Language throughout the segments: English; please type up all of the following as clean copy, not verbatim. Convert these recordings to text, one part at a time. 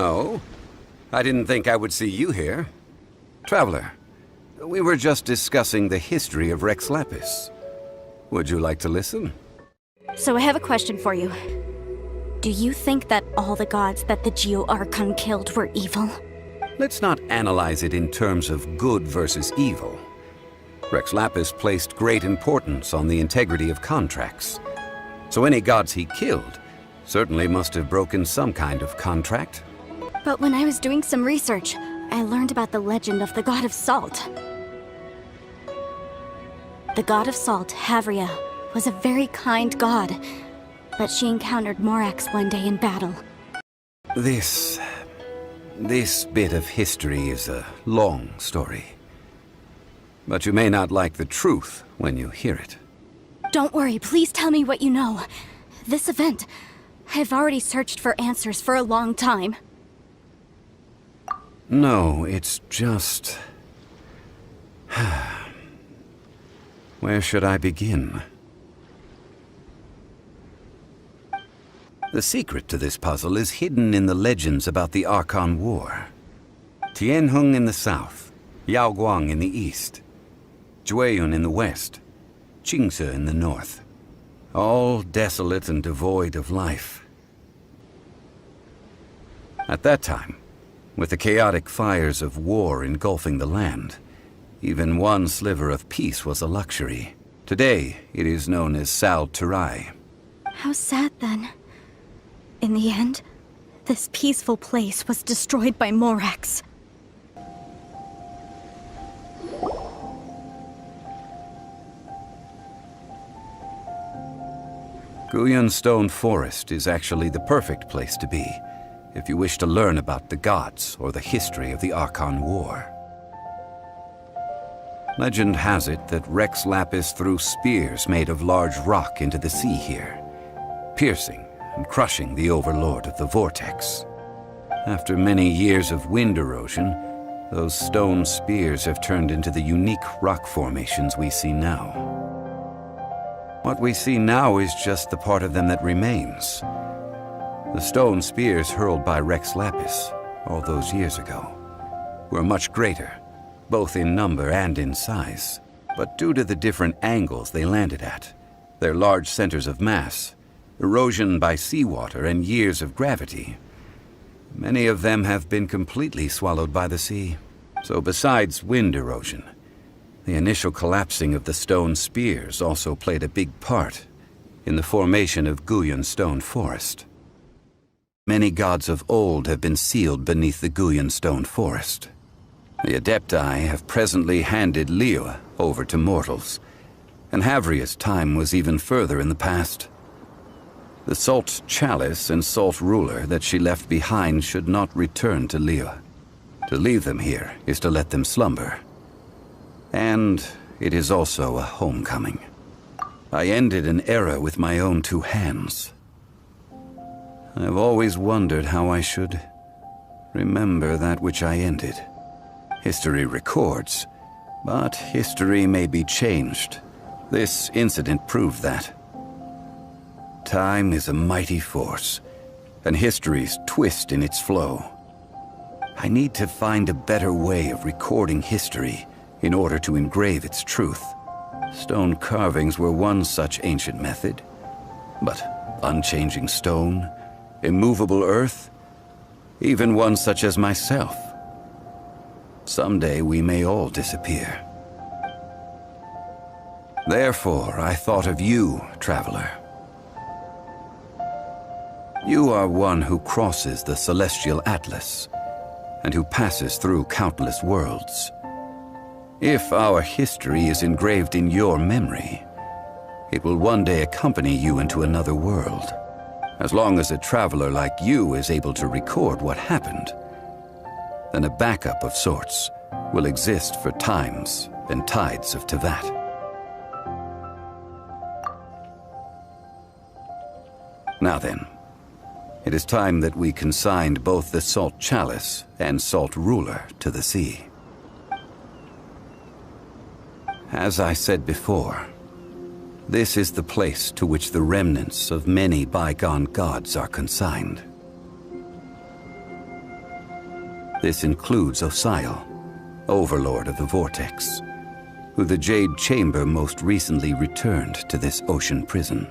Oh? I didn't think I would see you here. Traveler, we were just discussing the history of Rex Lapis. Would you like to listen? So I have a question for you. Do you think that all the gods that the Geo Archon killed were evil? Let's not analyze it in terms of good versus evil. Rex Lapis placed great importance on the integrity of contracts. So any gods he killed certainly must have broken some kind of contract. But when I was doing some research, I learned about the legend of the god of salt. The god of salt, Havria, was a very kind god, but she encountered Morax one day in battle. This bit of history is a long story. But you may not like the truth when you hear it. Don't worry, please tell me what you know. This event, I've already searched for answers for a long time. No, it's just... Where should I begin? The secret to this puzzle is hidden in the legends about the Archon War. Tianheng in the south, Yaoguang in the east, Jueyun in the west, Qingce in the north. All desolate and devoid of life. At that time, with the chaotic fires of war engulfing the land, even one sliver of peace was a luxury. Today, it is known as Sal Turai. How sad then. In the end, this peaceful place was destroyed by Morax. Guyun Stone Forest is actually the perfect place to be if you wish to learn about the gods or the history of the Archon War. Legend has it that Rex Lapis threw spears made of large rock into the sea here, piercing and crushing the overlord of the vortex. After many years of wind erosion, those stone spears have turned into the unique rock formations we see now. What we see now is just the part of them that remains. The stone spears hurled by Rex Lapis all those years ago were much greater, both in number and in size. But due to the different angles they landed at, their large centers of mass, erosion by seawater, and years of gravity, many of them have been completely swallowed by the sea. So besides wind erosion, the initial collapsing of the stone spears also played a big part in the formation of Guyun Stone Forest. Many gods of old have been sealed beneath the Guyun Stone Forest. The Adepti have presently handed Liyue over to mortals, and Havria's time was even further in the past. The Salt Chalice and Salt Ruler that she left behind should not return to Liyue. To leave them here is to let them slumber. And it is also a homecoming. I ended an era with my own two hands. I've always wondered how I should remember that which I ended. History records, but history may be changed. This incident proved that. Time is a mighty force, and history's twist in its flow. I need to find a better way of recording history in order to engrave its truth. Stone carvings were one such ancient method, but unchanging stone, immovable earth, even one such as myself. Someday we may all disappear. Therefore, I thought of you, traveler. You are one who crosses the celestial atlas, and who passes through countless worlds. If our history is engraved in your memory, it will one day accompany you into another world. As long as a traveler like you is able to record what happened, then a backup of sorts will exist for times and tides of Teyvat. Now then, it is time that we consigned both the Salt Chalice and Salt Ruler to the sea. As I said before, this is the place to which the remnants of many bygone gods are consigned. This includes Osial, Overlord of the Vortex, who the Jade Chamber most recently returned to this ocean prison.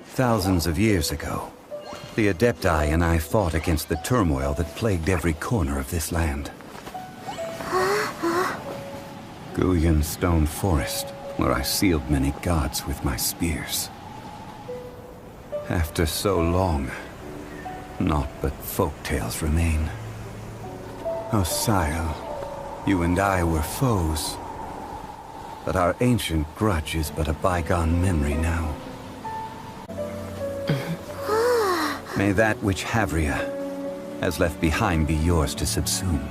Thousands of years ago, the Adepti and I fought against the turmoil that plagued every corner of this land. Guyan Stone Forest, where I sealed many gods with my spears. After so long, naught but folktales remain. Osial, you and I were foes, but our ancient grudge is but a bygone memory now. May that which Havria has left behind be yours to subsume.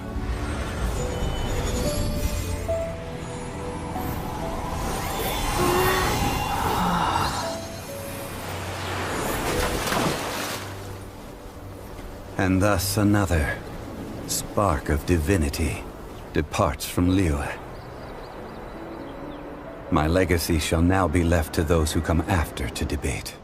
And thus another spark of divinity departs from Liyue. My legacy shall now be left to those who come after to debate.